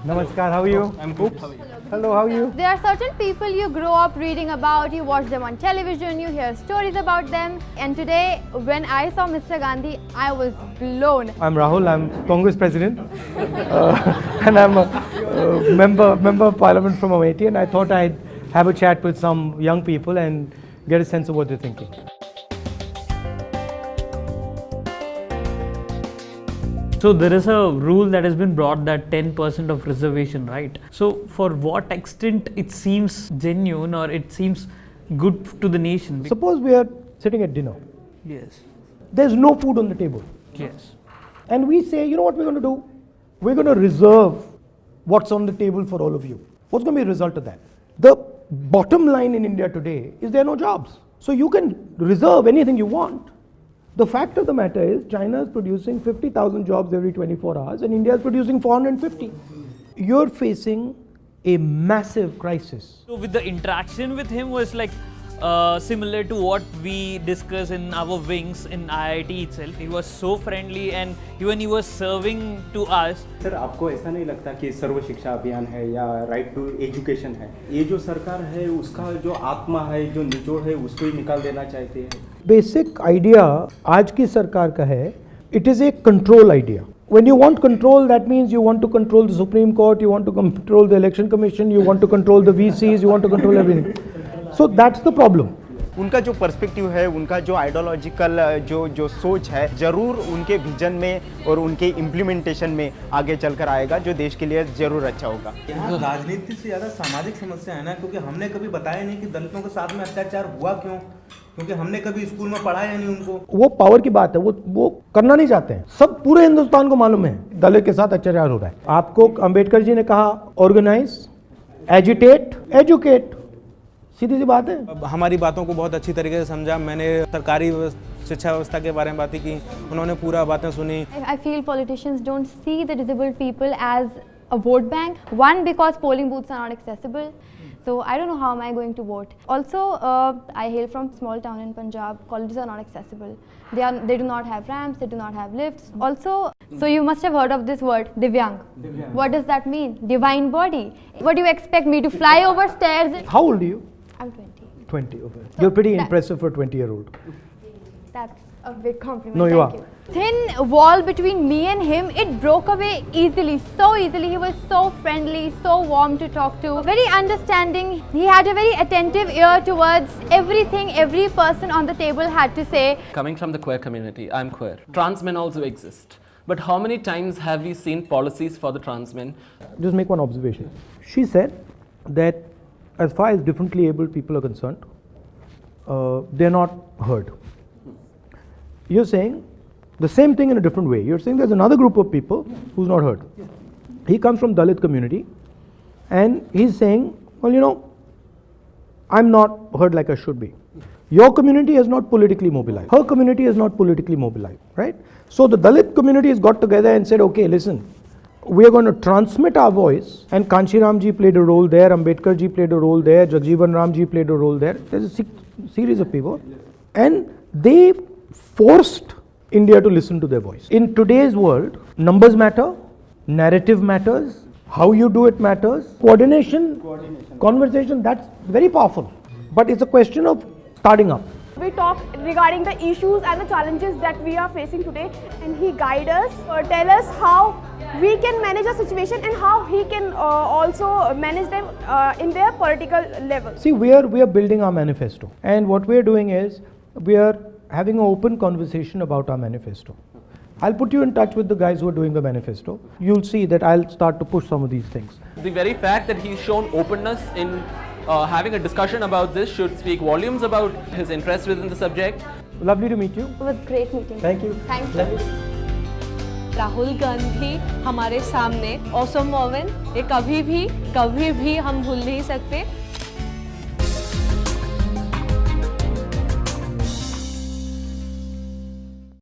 Namaskar, how are you? I'm good. Hello, how are you? There are certain people you grow up reading about, you watch them on television, you hear stories about them. And today, when I saw Mr. Gandhi, I was blown. I'm Rahul, I'm Congress President. And I'm a member of Parliament from Apni, and I thought I'd have a chat with some young people and get a sense of what they're thinking. So there is a rule that has been brought that 10% of reservation, right? So for what extent it seems genuine or it seems good to the nation? Suppose we are sitting at dinner. Yes. There's no food on the table. Yes. And we say, you know what we're going to do? We're going to reserve what's on the table for all of you. What's going to be the result of that? The bottom line in India today is there are no jobs. So you can reserve anything you want. The fact of the matter is China is producing 50,000 jobs every 24 hours and India is producing 450. You're facing a massive crisis. So with the interaction with him was like similar to what we discuss in our wings in IIT itself. He was so friendly and even he was serving to us. Sir आपको ऐसा नहीं लगता कि सर्व शिक्षा अभियान है या right to education है, ये जो सरकार है उसका जो आत्मा है, जो निचोड़ है, उसको ही निकाल देना चाहते हैं? बेसिक आइडिया आज की सरकार का है, it is a control idea. When you want control, that means you want to control the Supreme Court, you want to control the Election Commission, you want to control the VCs, you want to control everything. So that's the problem. उनका जो perspective है, उनका जो ideological जो सोच है, जरूर उनके विजन में और उनके इम्प्लीमेंटेशन में आगे चलकर आएगा, जो देश के लिए जरूर अच्छा होगा. यहाँ राजनीति से ज़्यादा सामाजिक समस्या है ना, क्योंकि हमने कभी बताया नहीं कि दलितों के साथ में अत्याचार हुआ क्यों, क्योंकि हमने कभी स्कूल में पढ़ाया नहीं उनको. वो पावर की बात है, वो करना नहीं चाहते हैं. सब पूरे हिंदुस्तान को मालूम है दलित के साथ अत्याचार हो रहा है. आपको अंबेडकर जी ने कहा ऑर्गेनाइज, एजिटेट, एजुकेट. सीधी सी बात है. हमारी बातों को बहुत अच्छी तरीके से समझा. मैंने सरकारी शिक्षा व्यवस्था के बारे में बातें की, उन्होंने पूरा बातें सुनी. I feel politicians don't see the disabled people as a vote bank. One, because polling booths are not accessible. So I don't know how am I going to vote. Also, I hail from small town in Punjab. Colleges are not accessible. They do not have ramps. They do not have lifts. Also, so you must have heard of this word, Divyang. What does that mean? Divine body. What do you expect me to fly over stairs? How old are you? I'm 20. 20. Okay. You're pretty impressive for a 20-year-old. That's a big compliment. No, you Thank you. Thin wall between me and him, it broke away easily, so easily. He was so friendly, so warm to talk to, very understanding. He had a very attentive ear towards everything every person on the table had to say. Coming from the queer community, I'm queer. Trans men also exist. But how many times have we seen policies for the trans men? Just make one observation. She said that as far as differently abled people are concerned, they're not heard. You're saying the same thing in a different way. You're saying there's another group of people who's not heard. He comes from Dalit community and he's saying, well, you know, I'm not heard like I should be. Your community is not politically mobilized. Her community is not politically mobilized, right? So the Dalit community has got together and said, okay, listen, we are going to transmit our voice, and Kanshiram ji played a role there, Ambedkar ji played a role there, Jagjeevan Ram ji played a role there. There's a series of people, and they forced India to listen to their voice. In today's world, numbers matter, narrative matters, how you do it matters, coordination, conversation, that's very powerful. But it's a question of starting up. We talk regarding the issues and the challenges that we are facing today, and he guide us or tell us how we can manage a situation and how he can also manage them in their political level. See, we are building our manifesto, and what we are doing is we are having an open conversation about our manifesto. I'll put you in touch with the guys who are doing the manifesto. You'll see that I'll start to push some of these things. The very fact that he's shown openness in having a discussion about this should speak volumes about his interest within the subject. Lovely to meet you. It was great meeting. Thank you. Thank you. Rahul Gandhi हमारे सामने awesome woman, ये कभी भी हम भूल नहीं सकते.